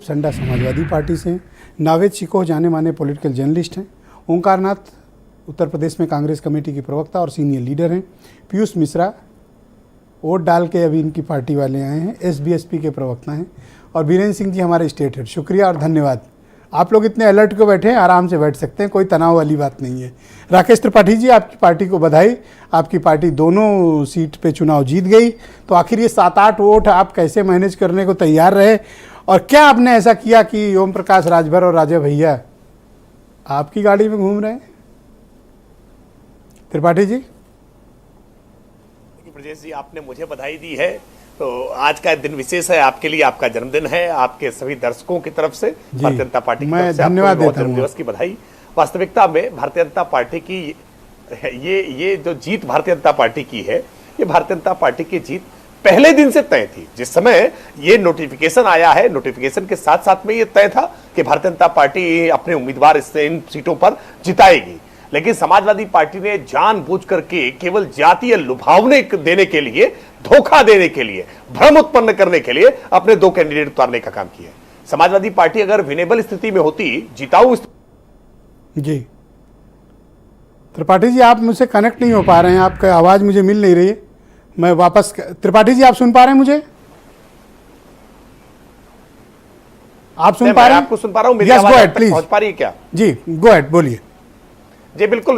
संडा Samajwadi party से हैं। नावेद शिकोह जाने माने पॉलिटिकल जर्नलिस्ट हैं। ओंकार नाथ उत्तर प्रदेश में कांग्रेस कमेटी के प्रवक्ता और सीनियर लीडर हैं। पीयूष मिश्रा वोट डाल के अभी इनकी पार्टी वाले आए हैं, एसबीएसपी के प्रवक्ता हैं। और बीरेंद्र सिंह जी हमारे स्टेट हेड। शुक्रिया और धन्यवाद। आप लोग इतने अलर्ट को बैठे हैं, आराम से बैठ सकते हैं, कोई तनाव वाली बात नहीं है। राकेश त्रिपाठी जी, आपकी पार्टी को बधाई, आपकी पार्टी दोनों सीट पे चुनाव जीत गई। तो आखिर ये 7-8 वोट आप कैसे मैनेज करने को तैयार रहे, और क्या आपने ऐसा किया कि ओम प्रकाश राजभर और राजा भैया आपकी गाड़ी में घूम रहे हैं? त्रिपाठी जी। ब्रजेश जी, आपने मुझे बधाई दी है, तो आज का दिन विशेष है आपके लिए, आपका जन्मदिन है। आपके सभी दर्शकों की तरफ से भारतीय जनता पार्टी की तरफ से धन्यवाद देता हूं। जन्मदिवस की बधाई। वास्तविकता में भारतीय जनता पार्टी की ये जो जीत भारतीय जनता पार्टी की है, ये भारतीय जनता पार्टी की जीत पहले दिन से तय थी। जिस समय ये नोटिफिकेशन आया है, नोटिफिकेशन के साथ साथ में ये तय था कि भारतीय जनता पार्टी अपने उम्मीदवार इन सीटों पर जिताएगी। लेकिन समाजवादी पार्टी ने जानबूझ करके केवल जातीय लुभावने देने के लिए, धोखा देने के लिए, भ्रम उत्पन्न करने के लिए अपने 2 कैंडिडेट उतारने का काम किया। समाजवादी पार्टी अगर विनेबल स्थिति में होती, जिताऊ जी। त्रिपाठी जी, आप मुझसे कनेक्ट नहीं हो पा रहे हैं, आपका आवाज मुझे मिल नहीं रही है। मैं वापस, त्रिपाठी जी आप सुन पा रहे हैं मुझे? आप सुन पा रहे हैं? आपको सुन पा रहा हूं, मेरी आवाज आप तक पहुंच पा रही है क्या? जी, गो अहेड, बोलिए। जी बिल्कुल।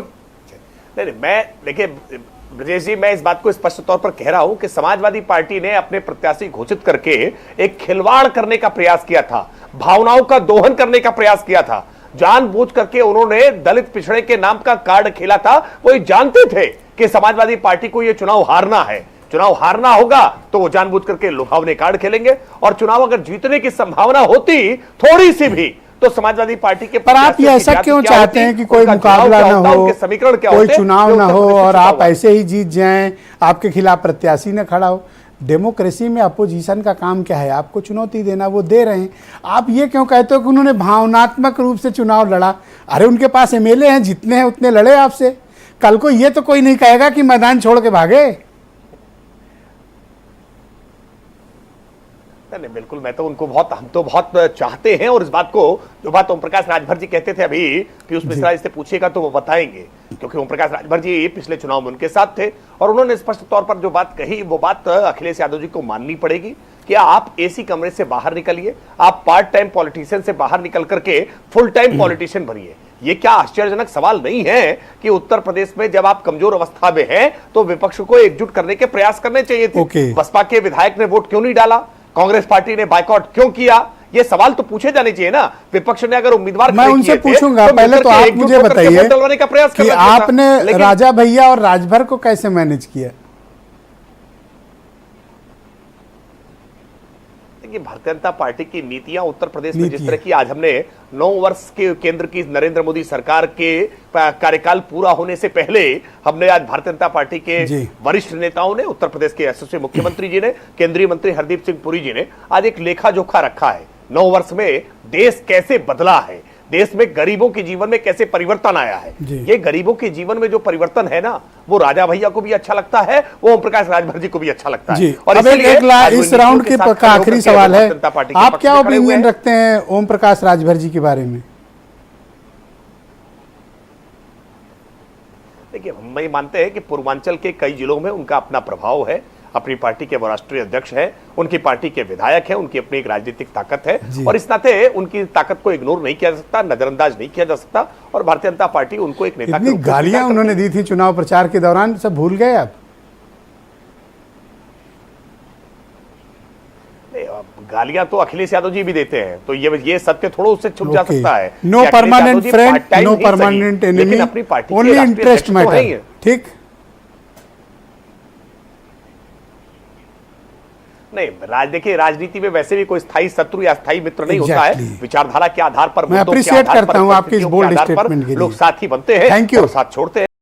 नहीं, मैं देखिए ब्रजेश जी, मैं इस बात को स्पष्ट तौर पर कह रहा हूं कि समाजवादी पार्टी ने अपने प्रत्याशी घोषित करके एक खिलवाड़ करने का प्रयास किया था, भावनाओं का दोहन करने का प्रयास किया था। जानबूझ करके उन्होंने दलित पिछड़े के नाम का कार्ड खेला था। वो जानते थे कि समाजवादी पार्टी को यह चुनाव हारना है, चुनाव हारना होगा, तो वो जानबूझ करके लुभावने कार्ड खेलेंगे। और चुनाव अगर जीतने की संभावना होती थोड़ी सी भी, तो समाजवादी पार्टी के, पर आप ये ऐसा क्यों चाहते हैं कि कोई मुकाबला ना हो, समीकरण क्या कोई चुनाव ना हो और आप ऐसे ही जीत जाएं, आपके खिलाफ प्रत्याशी न खड़ा हो? डेमोक्रेसी में अपोजिशन का काम क्या है? आपको चुनौती देना, वो दे रहे हैं। आप ये क्यों कहते हो कि उन्होंने भावनात्मक रूप से चुनाव लड़ा? अरे उनके पास एमएलए हैं, जितने हैं उतने लड़े आपसे। कल को ये तो कोई नहीं कहेगा कि मैदान छोड़ के भागे। नहीं, बिल्कुल, मैं तो उनको हम तो बहुत चाहते हैं। और इस बात को, जो बात ओम प्रकाश राजभर जी कहते थे, अभी पीयूष मिश्रा से पूछिएगा तो वो बताएंगे, क्योंकि ओम प्रकाश राजभर जी पिछले चुनाव में उनके साथ थे। और उन्होंने स्पष्ट तौर पर जो बात कही, वो बात अखिलेश यादव जी को माननी पड़ेगी कि आप एसी कमरे से बाहर निकलिए, आप पार्ट टाइम पॉलिटिशियन से बाहर निकल करके फुल टाइम पॉलिटिशियन बनिए। ये क्या आश्चर्यजनक सवाल नहीं है कि उत्तर प्रदेश में जब आप कमजोर अवस्था में हैं, तो विपक्ष को एकजुट करने के प्रयास करने चाहिए थे। बसपा के विधायक ने वोट क्यों नहीं डाला? कांग्रेस पार्टी ने बायकॉट क्यों किया? ये सवाल तो पूछे जाने चाहिए ना। विपक्ष ने अगर उम्मीदवार, मैं उनसे पूछूंगा, पहले तो आप मुझे बताइए कि आपने राजा भैया और राजभर को कैसे मैनेज किया? भारतीय जनता पार्टी की नीतियां उत्तर प्रदेश में जिस तरह की, आज हमने 9 वर्ष के केंद्र की नरेंद्र मोदी सरकार के कार्यकाल पूरा होने से पहले हमने आज भारतीय जनता पार्टी के वरिष्ठ नेताओं ने, उत्तर प्रदेश के यशस्वी मुख्यमंत्री जी ने, केंद्रीय मंत्री हरदीप सिंह पुरी जी ने आज एक लेखा जोखा रखा है। 9 वर्ष में देश कैसे बदला है, देश में गरीबों के जीवन में कैसे परिवर्तन आया है। ये गरीबों के जीवन में जो परिवर्तन है ना, वो राजा भैया को भी अच्छा लगता है, वो ओम प्रकाश राजभर जी को भी अच्छा लगता है। और अब इस राउंड के आखिरी सवाल है, आप क्या ओपिनियन रखते हैं ओम प्रकाश राजभर जी के बारे में? देखिए, हम ये मानते हैं कि पूर्वांचल के कई जिलों में उनका अपना प्रभाव है, अपनी पार्टी के वो राष्ट्रीय अध्यक्ष हैं, उनकी पार्टी के विधायक हैं, उनकी अपनी एक राजनीतिक ताकत है, और इस नाते उनकी ताकत को इग्नोर नहीं किया जा सकता, नजरअंदाज नहीं किया जा सकता। और भारतीय जनता पार्टी उनको एक नेता इतनी गालियां उन्होंने दी थी चुनाव प्रचार के दौरान, सब भूल गए आप? गालियां तो अखिलेश यादव जी भी देते हैं, तो ये सत्य थोड़ा उससे छुप जा सकता है। No permanent friend, no permanent enemy, अपनी पार्टी ओनली इंटरेस्ट मैटर। ठीक नहीं, देखिए राजनीति में वैसे भी कोई स्थायी शत्रु या स्थायी मित्र नहीं होता है। विचारधारा के आधार पर, मैं अप्रिशिएट करता हूं आपकी इस बोल्ड स्टेटमेंट के लिए। लोग साथी बनते हैं, थैंक यू, साथ छोड़ते हैं।